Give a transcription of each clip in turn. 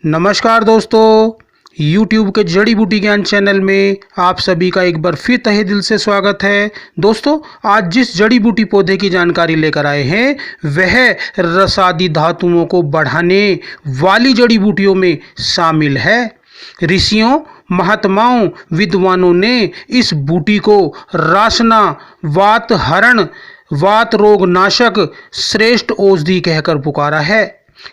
नमस्कार दोस्तों, YouTube के जड़ी बूटी ज्ञान चैनल में आप सभी का एक बार फिर तहे दिल से स्वागत है। दोस्तों, आज जिस जड़ी बूटी पौधे की जानकारी लेकर आए हैं वह रसादी धातुओं को बढ़ाने वाली जड़ी बूटियों में शामिल है। ऋषियों, महात्माओं, विद्वानों ने इस बूटी को रासना, वात हरण, वात रोग नाशक श्रेष्ठ औषधि कहकर पुकारा है।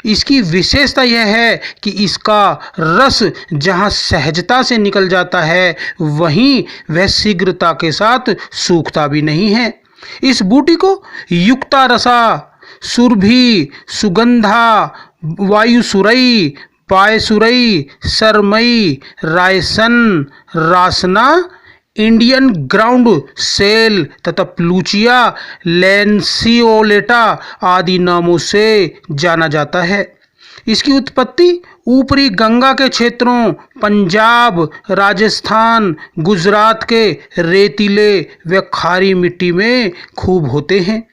इसकी विशेषता यह है कि इसका रस जहाँ सहजता से निकल जाता है वहीं वह शीघ्रता के साथ सूखता भी नहीं है। इस बूटी को युक्ता रसा, सुरभि, सुगंधा, वायुसुरई, पायसुरई, सरमई, रायसन, रासना, इंडियन ग्राउंड सेल तथा प्लूचिया लैंसियोलेटा आदि नामों से जाना जाता है। इसकी उत्पत्ति ऊपरी गंगा के क्षेत्रों, पंजाब, राजस्थान, गुजरात के रेतीले व खारी मिट्टी में खूब होते हैं।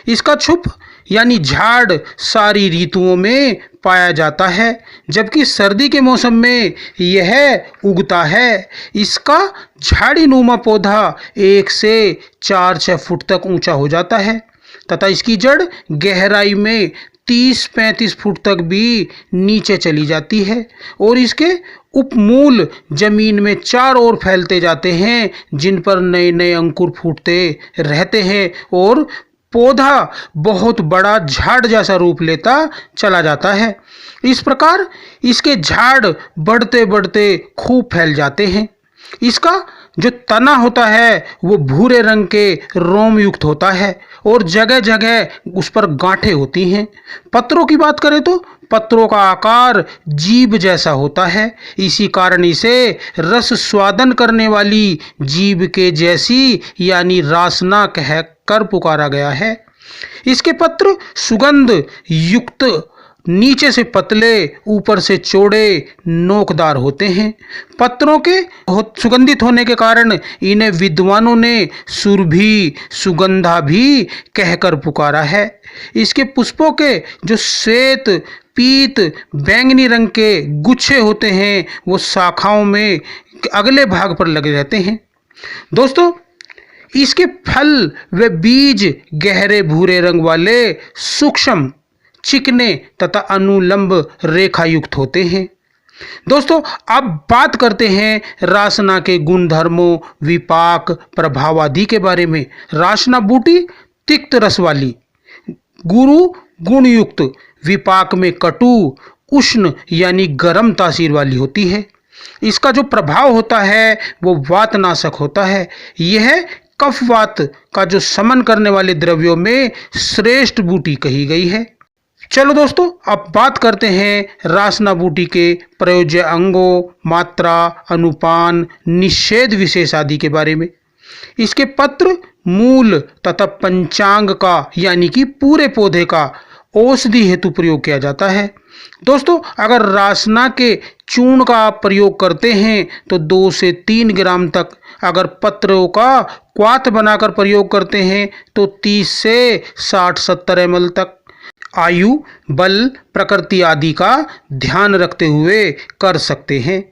इसका छुप यानी झाड़ सारी ऋतुओं में पाया जाता है, जबकि सर्दी के मौसम में यह उगता है। इसका झाड़ी नुमा पौधा 1 से 4-6 फुट तक ऊंचा हो जाता है तथा इसकी जड़ गहराई में 30-35 फुट तक भी नीचे चली जाती है और इसके उपमूल जमीन में चारों ओर फैलते जाते हैं, जिन पर नए नए अंकुर फूटते रहते हैं और पौधा बहुत बड़ा झाड़ जैसा रूप लेता चला जाता है। इस प्रकार इसके झाड़ बढ़ते बढ़ते खूब फैल जाते हैं। इसका जो तना होता है वो भूरे रंग के रोम युक्त होता है और जगह जगह उस पर गांठें होती हैं। पत्रों की बात करें तो पत्रों का आकार जीभ जैसा होता है। इसी कारण इसे रस स्वादन करने वाली जीभ के जैसी यानी रासना कहकर पुकारा गया है। इसके पत्र सुगंध युक्त, नीचे से पतले, ऊपर से चौड़े, नोकदार होते हैं। पत्रों के सुगंधित होने के कारण इन्हें विद्वानों ने सुरभि, सुगंधा भी कहकर पुकारा है। इसके पुष्पों के जो श्वेत, पीत, बैंगनी रंग के गुच्छे होते हैं वो शाखाओं में अगले भाग पर लगे रहते हैं। दोस्तों, इसके फल व बीज गहरे भूरे रंग वाले, सूक्ष्म, चिकने तथा अनुलंब रेखा युक्त होते हैं। दोस्तों, अब बात करते हैं रासना के गुणधर्मों, विपाक, प्रभाव आदि के बारे में। रासना बूटी तिक्त रस वाली, गुरु गुणयुक्त, विपाक में कटु, उष्ण यानी गर्म तासीर वाली होती है। इसका जो प्रभाव होता है वो वातनाशक होता है। यह कफवात का जो शमन करने वाले द्रव्यों में श्रेष्ठ बूटी कही गई है। चलो दोस्तों, अब बात करते हैं रासना बूटी के प्रयोज्य अंगों, मात्रा, अनुपान, निषेध विशेष आदि के बारे में। इसके पत्र, मूल तथा पंचांग का यानी कि पूरे पौधे का औषधि हेतु प्रयोग किया जाता है। दोस्तों, अगर रासना के चूर्ण का आप प्रयोग करते हैं तो 2 से 3 ग्राम तक, अगर पत्रों का क्वाथ बनाकर प्रयोग करते हैं तो 30 से 60-70 ml तक। आयु, बल, प्रकृति आदि का ध्यान रखते हुए कर सकते हैं।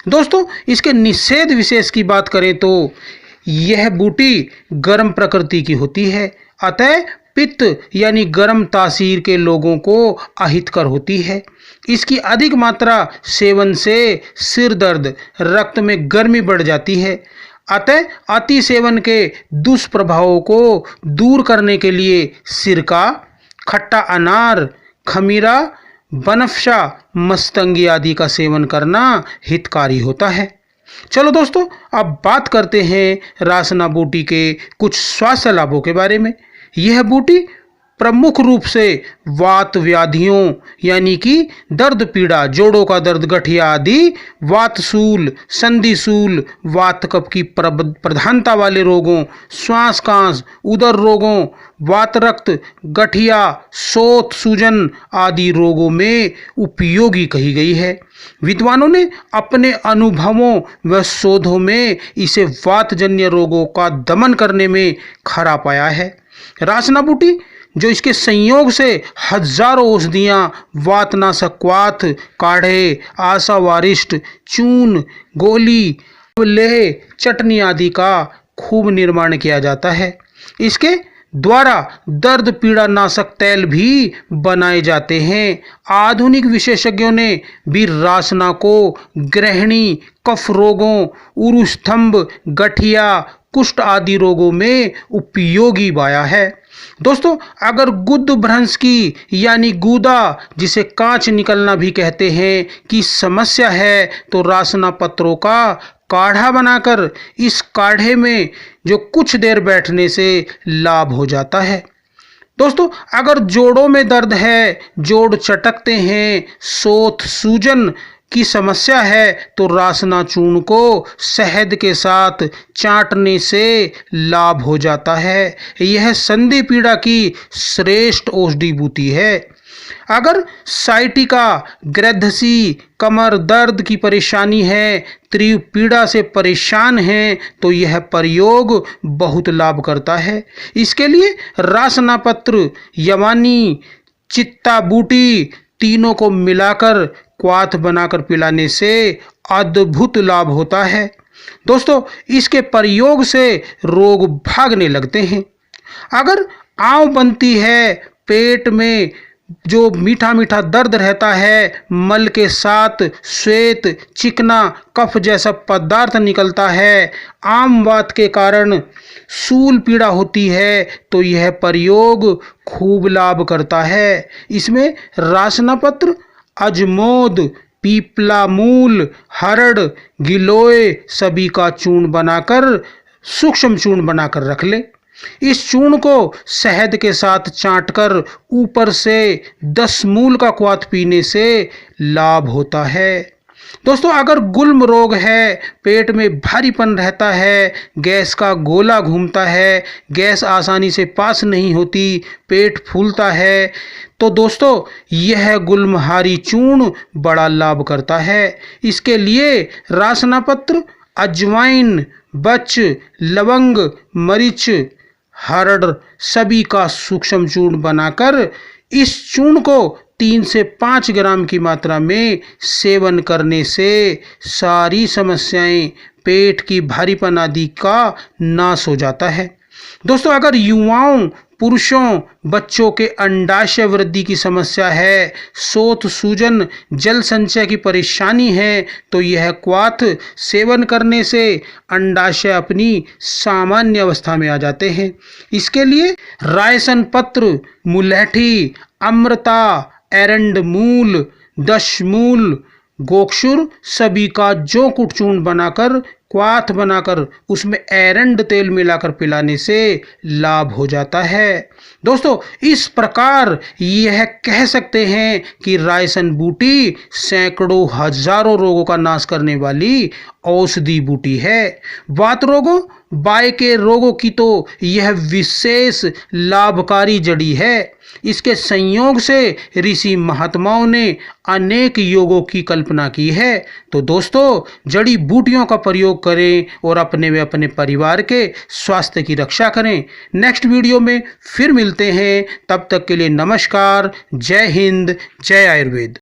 दोस्तों, इसके निषेध विशेष की बात करें तो यह बूटी गर्म प्रकृति की होती है, अतः पित्त यानी गर्म तासीर के लोगों को अहितकर होती है। इसकी अधिक मात्रा सेवन से सिर दर्द, रक्त में गर्मी बढ़ जाती है, अतः अति सेवन के दुष्प्रभावों को दूर करने के लिए सिरका, खट्टा अनार, खमीरा, बनफशा, मस्तंगी आदि का सेवन करना हितकारी होता है। चलो दोस्तों, अब बात करते हैं रासना बूटी के कुछ स्वास्थ्य लाभों के बारे में। यह बूटी प्रमुख रूप से वात व्याधियों यानी कि दर्द पीड़ा, जोड़ों का दर्द, गठिया आदि, वातशूल, संधिशूल, वात कफ की प्रधानता वाले रोगों, श्वास कांस, उदर रोगों, वात रक्त, गठिया, शोथ, सूजन आदि रोगों में उपयोगी कही गई है। विद्वानों ने अपने अनुभवों व शोधों में इसे वातजन्य रोगों का दमन करने में खरा पाया है। रासना बूटी जो इसके संयोग से हजारों औषधियाँ, वातनाशक, क्वाथ, काढ़े, आशावारिष्ट, चून, गोली, लेह, चटनी आदि का खूब निर्माण किया जाता है। इसके द्वारा दर्द पीड़ा नाशक तेल भी बनाए जाते हैं। आधुनिक विशेषज्ञों ने भी रासना को गृहिणी, कफ रोगों, उरुस्तंभ, गठिया, कुष्ठ आदि रोगों में उपयोगी पाया है। दोस्तों, अगर गुद भ्रंश की यानी गूदा, जिसे कांच निकलना भी कहते हैं, की समस्या है तो रासना पत्रों का काढ़ा बनाकर इस काढ़े में जो कुछ देर बैठने से लाभ हो जाता है। दोस्तों, अगर जोड़ों में दर्द है, जोड़ चटकते हैं, सोथ सूजन की समस्या है तो रासना चूर्ण को शहद के साथ चाटने से लाभ हो जाता है। यह संधि पीड़ा की श्रेष्ठ औषधि बूटी है। अगर साइटिका, ग्रैद्धसी, कमर दर्द की परेशानी है, तीव्र पीड़ा से परेशान हैं तो यह प्रयोग बहुत लाभ करता है। इसके लिए रासना पत्र, यमानी, चित्ता बूटी तीनों को मिलाकर क्वाथ बनाकर पिलाने से अद्भुत लाभ होता है। दोस्तों, इसके प्रयोग से रोग भागने लगते हैं। अगर आंव बनती है, पेट में जो मीठा मीठा दर्द रहता है, मल के साथ श्वेत, चिकना, कफ जैसा पदार्थ निकलता है, आम वात के कारण सूल पीड़ा होती है तो यह प्रयोग खूब लाभ करता है। इसमें रासना पत्र, अजमोद, पीपला मूल, हरड़, गिलोय सभी का चूर्ण बनाकर, सूक्ष्म चूर्ण बनाकर रख ले। इस चूर्ण को शहद के साथ चाटकर ऊपर से 10 मूल का क्वाथ पीने से लाभ होता है। दोस्तों, अगर गुल्म रोग है, पेट में भारीपन रहता है, गैस का गोला घूमता है, गैस आसानी से पास नहीं होती, पेट फूलता है, तो दोस्तों यह गुलमहारी चूर्ण बड़ा लाभ करता है। इसके लिए रासना पत्र, अजवाइन, बच, लवंग, मरीच, हरड़ सभी का सूक्ष्म चूर्ण बनाकर इस चूर्ण को 3 से 5 ग्राम की मात्रा में सेवन करने से सारी समस्याएं, पेट की भारीपन आदि का नाश हो जाता है। दोस्तों, अगर युवाओं, पुरुषों, बच्चों के अंडाशय वृद्धि की समस्या है, सोथ सूजन, जल संचय की परेशानी है तो यह क्वाथ सेवन करने से अंडाशय अपनी सामान्य अवस्था में आ जाते हैं। इसके लिए रायसन पत्र, मुलैठी, अमृता, एरंड मूल, दशमूल, गोक्षुर सभी का जो कुट चूर्ण बनाकर, क्वाथ बनाकर उसमें एरंड तेल मिलाकर पिलाने से लाभ हो जाता है। दोस्तों, इस प्रकार यह कह सकते हैं कि रायसन बूटी सैकड़ों हजारों रोगों का नाश करने वाली औषधि बूटी है। वात रोगों, बाय के रोगों की तो यह विशेष लाभकारी जड़ी है। इसके संयोग से ऋषि महात्माओं ने अनेक योगों की कल्पना की है। तो दोस्तों, जड़ी बूटियों का प्रयोग करें और अपने व अपने परिवार के स्वास्थ्य की रक्षा करें। नेक्स्ट वीडियो में फिर मिलते हैं, तब तक के लिए नमस्कार। जय हिंद, जय आयुर्वेद।